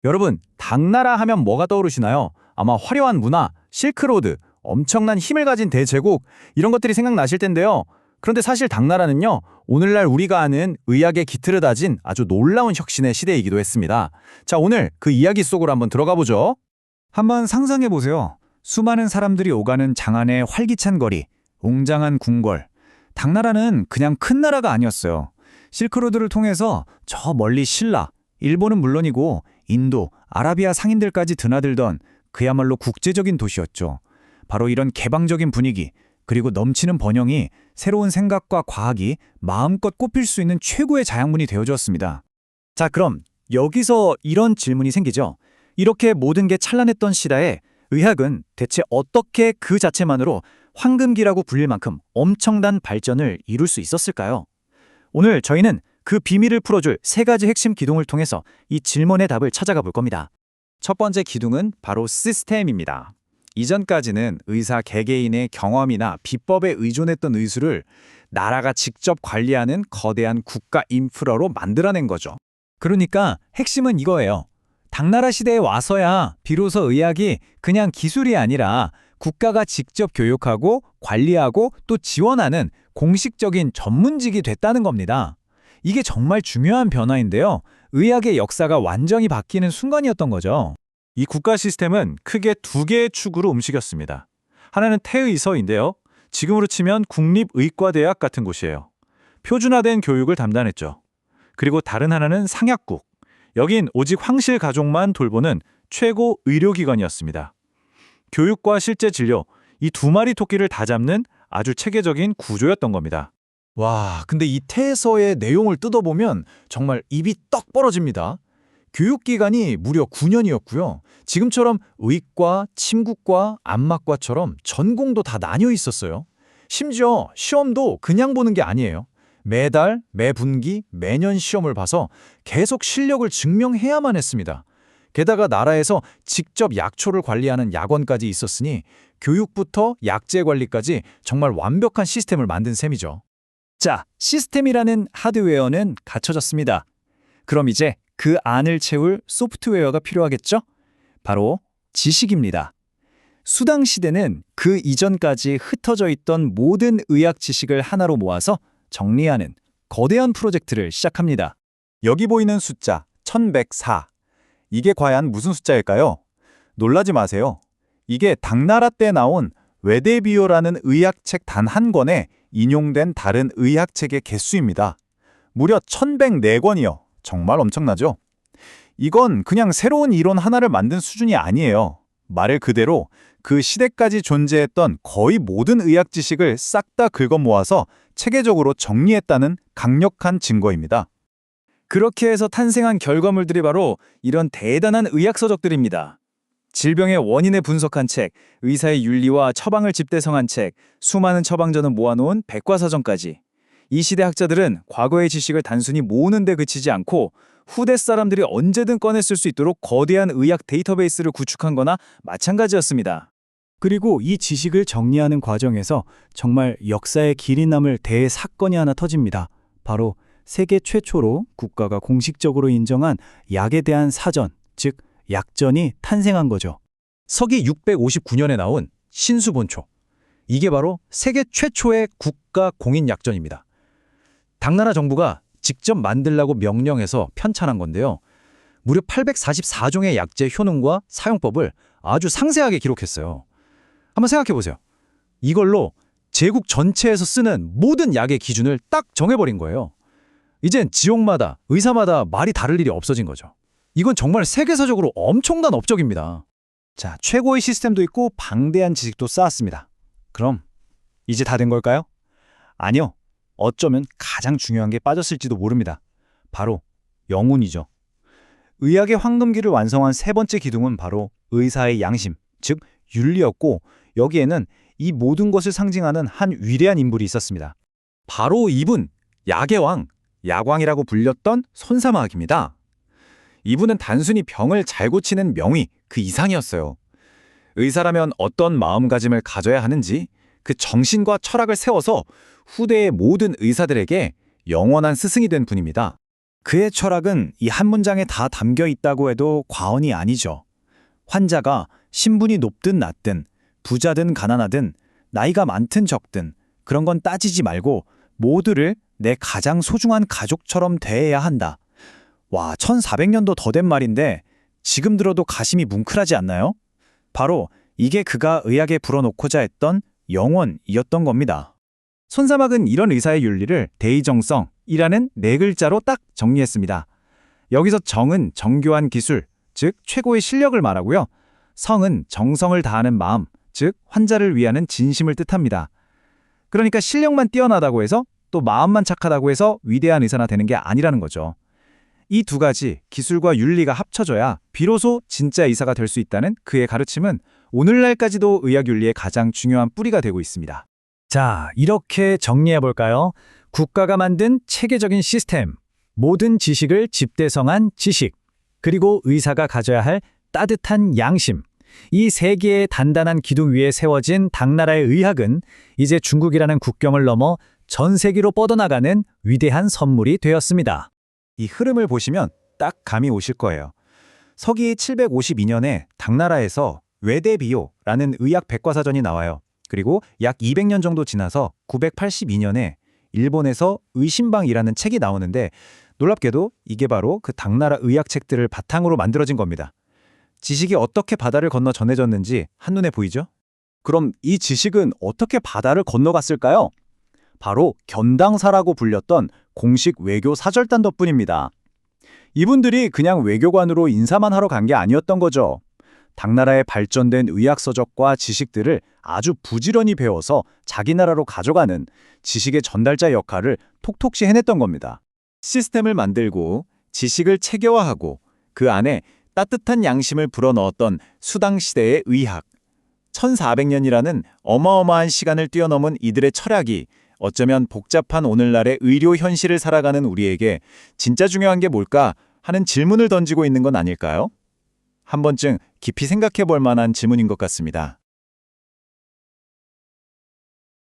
여러분, 당나라 하면 뭐가 떠오르시나요? 아마 화려한 문화, 실크로드, 엄청난 힘을 가진 대제국 이런 것들이 생각나실 텐데요. 그런데 사실 당나라는요, 오늘날 우리가 아는 의학의 기틀을 다진 아주 놀라운 혁신의 시대이기도 했습니다. 자, 오늘 그 이야기 속으로 한번 들어가 보죠. 한번 상상해 보세요. 수많은 사람들이 오가는 장안의 활기찬 거리, 웅장한 궁궐. 당나라는 그냥 큰 나라가 아니었어요. 실크로드를 통해서 저 멀리 신라, 일본은 물론이고 인도, 아라비아 상인들까지 드나들던 그야말로 국제적인 도시였죠. 바로 이런 개방적인 분위기, 그리고 넘치는 번영이 새로운 생각과 과학이 마음껏 꼽힐 수 있는 최고의 자양분이 되어주었습니다. 자, 그럼 여기서 이런 질문이 생기죠. 이렇게 모든 게 찬란했던 시대에 의학은 대체 어떻게 그 자체만으로 황금기라고 불릴 만큼 엄청난 발전을 이룰 수 있었을까요? 오늘 저희는 그 비밀을 풀어줄 세 가지 핵심 기둥을 통해서 이 질문의 답을 찾아가 볼 겁니다. 첫 번째 기둥은 바로 시스템입니다. 이전까지는 의사 개개인의 경험이나 비법에 의존했던 의술을 나라가 직접 관리하는 거대한 국가 인프라로 만들어낸 거죠. 그러니까 핵심은 이거예요. 당나라 시대에 와서야 비로소 의학이 그냥 기술이 아니라 국가가 직접 교육하고 관리하고 또 지원하는 공식적인 전문직이 됐다는 겁니다. 이게 정말 중요한 변화인데요. 의학의 역사가 완전히 바뀌는 순간이었던 거죠. 이 국가 시스템은 크게 두 개의 축으로 움직였습니다. 하나는 태의서인데요. 지금으로 치면 국립의과대학 같은 곳이에요. 표준화된 교육을 담당했죠. 그리고 다른 하나는 상약국. 여긴 오직 황실 가족만 돌보는 최고 의료기관이었습니다. 교육과 실제 진료, 이 두 마리 토끼를 다 잡는 아주 체계적인 구조였던 겁니다. 와, 근데 이 태서의 내용을 뜯어보면 정말 입이 떡 벌어집니다. 교육기간이 무려 9년이었고요. 지금처럼 의과, 침구과, 안마과처럼 전공도 다 나뉘어 있었어요. 심지어 시험도 그냥 보는 게 아니에요. 매달, 매분기, 매년 시험을 봐서 계속 실력을 증명해야만 했습니다. 게다가 나라에서 직접 약초를 관리하는 약원까지 있었으니 교육부터 약제 관리까지 정말 완벽한 시스템을 만든 셈이죠. 자, 시스템이라는 하드웨어는 갖춰졌습니다. 그럼 이제 그 안을 채울 소프트웨어가 필요하겠죠? 바로 지식입니다. 수당 시대는 그 이전까지 흩어져 있던 모든 의학 지식을 하나로 모아서 정리하는 거대한 프로젝트를 시작합니다. 여기 보이는 숫자 1104. 이게 과연 무슨 숫자일까요? 놀라지 마세요. 이게 당나라 때 나온 외대비요라는 의학책 단 한 권에 인용된 다른 의학책의 개수입니다. 무려 1104권이요. 정말 엄청나죠? 이건 그냥 새로운 이론 하나를 만든 수준이 아니에요. 말 그대로 그 시대까지 존재했던 거의 모든 의학 지식을 싹 다 긁어 모아서 체계적으로 정리했다는 강력한 증거입니다. 그렇게 해서 탄생한 결과물들이 바로 이런 대단한 의학서적들입니다. 질병의 원인을 분석한 책, 의사의 윤리와 처방을 집대성한 책, 수많은 처방전을 모아놓은 백과사전까지. 이 시대 학자들은 과거의 지식을 단순히 모으는 데 그치지 않고 후대 사람들이 언제든 꺼내 쓸 수 있도록 거대한 의학 데이터베이스를 구축한 거나 마찬가지였습니다. 그리고 이 지식을 정리하는 과정에서 정말 역사의 길이 남을 대사건이 하나 터집니다. 바로 세계 최초로 국가가 공식적으로 인정한 약에 대한 사전, 즉 약전이 탄생한 거죠. 서기 659년에 나온 신수본초. 이게 바로 세계 최초의 국가 공인 약전입니다. 당나라 정부가 직접 만들라고 명령해서 편찬한 건데요. 무려 844종의 약제 효능과 사용법을 아주 상세하게 기록했어요. 한번 생각해 보세요. 이걸로 제국 전체에서 쓰는 모든 약의 기준을 딱 정해버린 거예요. 이젠 지역마다, 의사마다 말이 다를 일이 없어진 거죠. 이건 정말 세계사적으로 엄청난 업적입니다. 자, 최고의 시스템도 있고 방대한 지식도 쌓았습니다. 그럼 이제 다 된 걸까요? 아니요. 어쩌면 가장 중요한 게 빠졌을지도 모릅니다. 바로 영혼이죠. 의학의 황금기를 완성한 세 번째 기둥은 바로 의사의 양심, 즉 윤리였고 여기에는 이 모든 것을 상징하는 한 위대한 인물이 있었습니다. 바로 이분, 약의 왕, 약왕이라고 불렸던 손사마학입니다. 이분은 단순히 병을 잘 고치는 명의 그 이상이었어요. 의사라면 어떤 마음가짐을 가져야 하는지 그 정신과 철학을 세워서 후대의 모든 의사들에게 영원한 스승이 된 분입니다. 그의 철학은 이 한 문장에 다 담겨 있다고 해도 과언이 아니죠. 환자가 신분이 높든 낮든, 부자든 가난하든, 나이가 많든 적든 그런 건 따지지 말고 모두를 내 가장 소중한 가족처럼 대해야 한다. 와, 1400년도 더 된 말인데 지금 들어도 가심이 뭉클하지 않나요? 바로 이게 그가 의학에 불어넣고자 했던 영원이었던 겁니다. 손사막은 이런 의사의 윤리를 대의정성이라는 네 글자로 딱 정리했습니다. 여기서 정은 정교한 기술, 즉 최고의 실력을 말하고요. 성은 정성을 다하는 마음, 즉 환자를 위하는 진심을 뜻합니다. 그러니까 실력만 뛰어나다고 해서 또 마음만 착하다고 해서 위대한 의사나 되는 게 아니라는 거죠. 이 두 가지 기술과 윤리가 합쳐져야 비로소 진짜 의사가 될 수 있다는 그의 가르침은 오늘날까지도 의학 윤리의 가장 중요한 뿌리가 되고 있습니다. 자, 이렇게 정리해볼까요? 국가가 만든 체계적인 시스템, 모든 지식을 집대성한 지식, 그리고 의사가 가져야 할 따뜻한 양심. 이 세 개의 단단한 기둥 위에 세워진 당나라의 의학은 이제 중국이라는 국경을 넘어 전 세계로 뻗어나가는 위대한 선물이 되었습니다. 이 흐름을 보시면 딱 감이 오실 거예요. 서기 752년에 당나라에서 외대비요라는 의학 백과사전이 나와요. 그리고 약 200년 정도 지나서 982년에 일본에서 의신방이라는 책이 나오는데 놀랍게도 이게 바로 그 당나라 의학 책들을 바탕으로 만들어진 겁니다. 지식이 어떻게 바다를 건너 전해졌는지 한눈에 보이죠? 그럼 이 지식은 어떻게 바다를 건너갔을까요? 바로 견당사라고 불렸던 공식 외교 사절단 덕분입니다. 이분들이 그냥 외교관으로 인사만 하러 간 게 아니었던 거죠. 당나라의 발전된 의학서적과 지식들을 아주 부지런히 배워서 자기 나라로 가져가는 지식의 전달자 역할을 톡톡히 해냈던 겁니다. 시스템을 만들고 지식을 체계화하고 그 안에 따뜻한 양심을 불어넣었던 수당시대의 의학. 1400년이라는 어마어마한 시간을 뛰어넘은 이들의 철학이 어쩌면 복잡한 오늘날의 의료 현실을 살아가는 우리에게 진짜 중요한 게 뭘까 하는 질문을 던지고 있는 건 아닐까요? 한 번쯤 깊이 생각해 볼 만한 질문인 것 같습니다.